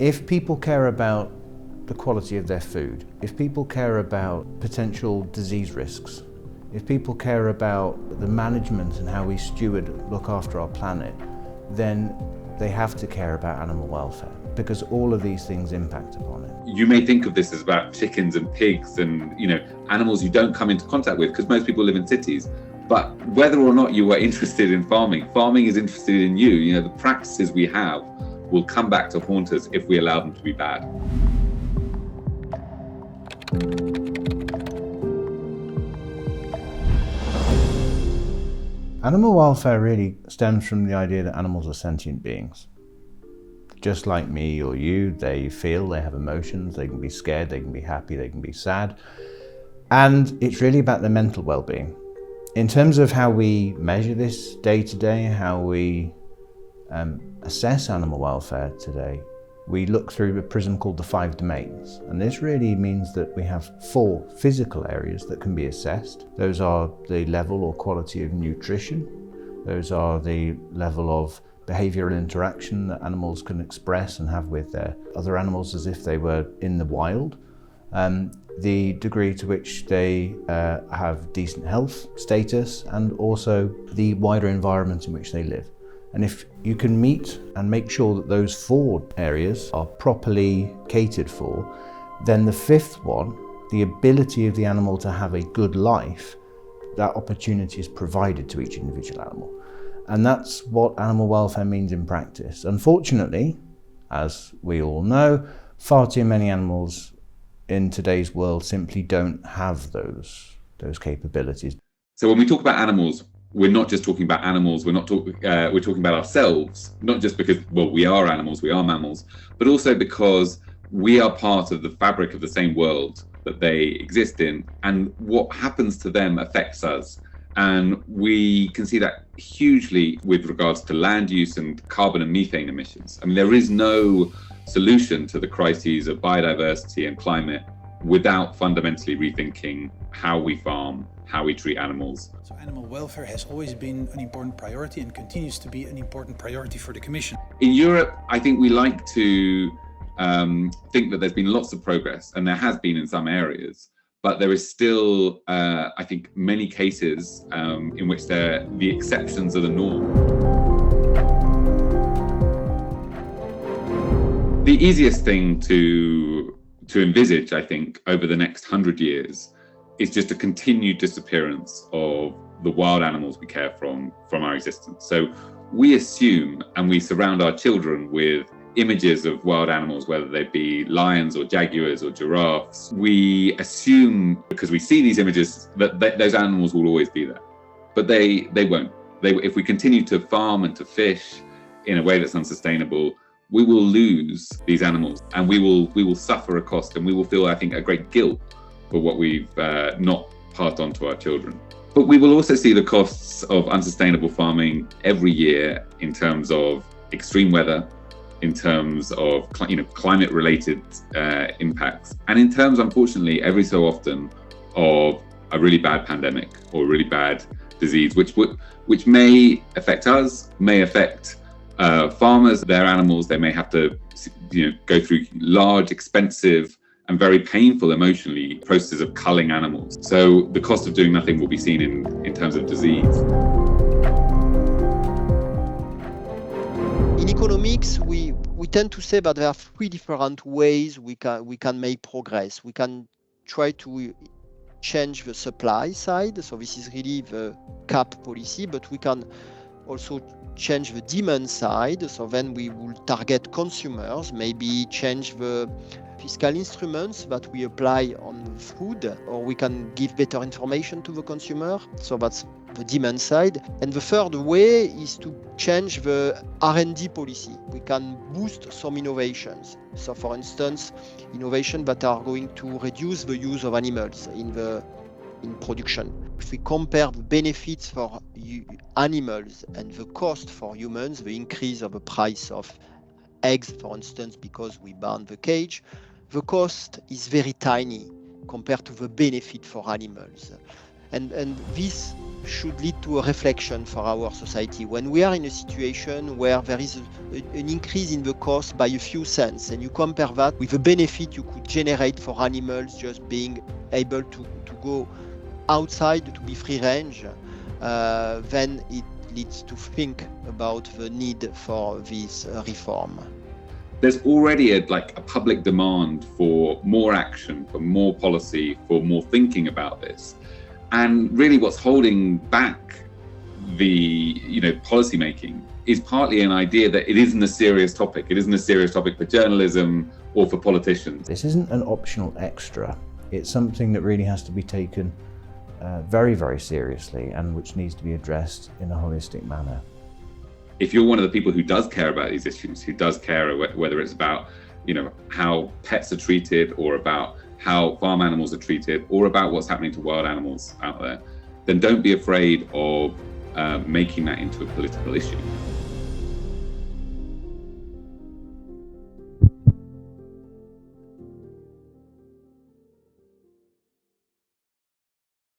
If people care about the quality of their food, if people care about potential disease risks, if people care about the management and how we look after our planet, then they have to care about animal welfare, because all of these things impact upon it. You may think of this as about chickens and pigs and, animals you don't come into contact with, because most people live in cities. But whether or not you are interested in farming is interested in you. The practices we have will come back to haunt us if we allow them to be bad. Animal welfare really stems from the idea that animals are sentient beings. Just like me or you, they feel, they have emotions, they can be scared, they can be happy, they can be sad. And it's really about their mental well-being. In terms of how we measure this day to day, how we assess animal welfare today, we look through a prism called the 5 domains. And this really means that we have 4 physical areas that can be assessed. Those are the level or quality of nutrition. Those are the level of behavioral interaction that animals can express and have with their other animals as if they were in the wild. The degree to which they have decent health status, and also the wider environment in which they live. And if you can meet and make sure that those 4 areas are properly catered for, then the 5th one, the ability of the animal to have a good life, that opportunity is provided to each individual animal. And that's what animal welfare means in practice. Unfortunately, as we all know, far too many animals in today's world simply don't have those capabilities. So when we talk about animals, we're not just talking about animals, we're talking about ourselves, not just because, we are animals, we are mammals, but also because we are part of the fabric of the same world that they exist in, and what happens to them affects us. And we can see that hugely with regards to land use and carbon and methane emissions. I mean, there is no solution to the crises of biodiversity and climate without fundamentally rethinking how we farm, how we treat animals. So animal welfare has always been an important priority and continues to be an important priority for the Commission. In Europe, I think we like to think that there's been lots of progress, and there has been in some areas, but there is still, I think, many cases in which the exceptions are the norm. The easiest thing to envisage, I think, over the next 100 years is just a continued disappearance of the wild animals we care from our existence. So we assume, and we surround our children with images of wild animals, whether they be lions or jaguars or giraffes. We assume, because we see these images, that those animals will always be there. But they won't. If we continue to farm and to fish in a way that's unsustainable, we will lose these animals, and we will suffer a cost, and we will feel, I think, a great guilt for what we've not passed on to our children. But we will also see the costs of unsustainable farming every year in terms of extreme weather, in terms of climate-related impacts, and in terms, unfortunately, every so often, of a really bad pandemic or a really bad disease, which may affect us, may affect farmers, their animals. They may have to, go through large, expensive, and very painful emotionally processes of culling animals. So the cost of doing nothing will be seen in terms of disease. In economics, we tend to say that there are 3 different ways we can make progress. We can try to change the supply side, so this is really the cap policy, but we can also change the demand side, so then we will target consumers, maybe change the fiscal instruments that we apply on food, or we can give better information to the consumer, so that's the demand side. And the third way is to change the R&D policy. We can boost some innovations. So for instance, innovations that are going to reduce the use of animals in production. If we compare the benefits for animals and the cost for humans, the increase of the price of eggs, for instance, because we ban the cage, the cost is very tiny compared to the benefit for animals. And this should lead to a reflection for our society. When we are in a situation where there is an increase in the cost by a few cents, and you compare that with the benefit you could generate for animals just being able to go outside, to be free range, then it leads to think about the need for this reform. There's already a public demand for more action, for more policy, for more thinking about this. And really what's holding back the policy making is partly an idea that it isn't a serious topic. It isn't a serious topic for journalism or for politicians. This isn't an optional extra. It's something that really has to be taken very, very seriously, and which needs to be addressed in a holistic manner. If you're one of the people who does care about these issues, who does care whether it's about how pets are treated, or about how farm animals are treated, or about what's happening to wild animals out there, then don't be afraid of making that into a political issue.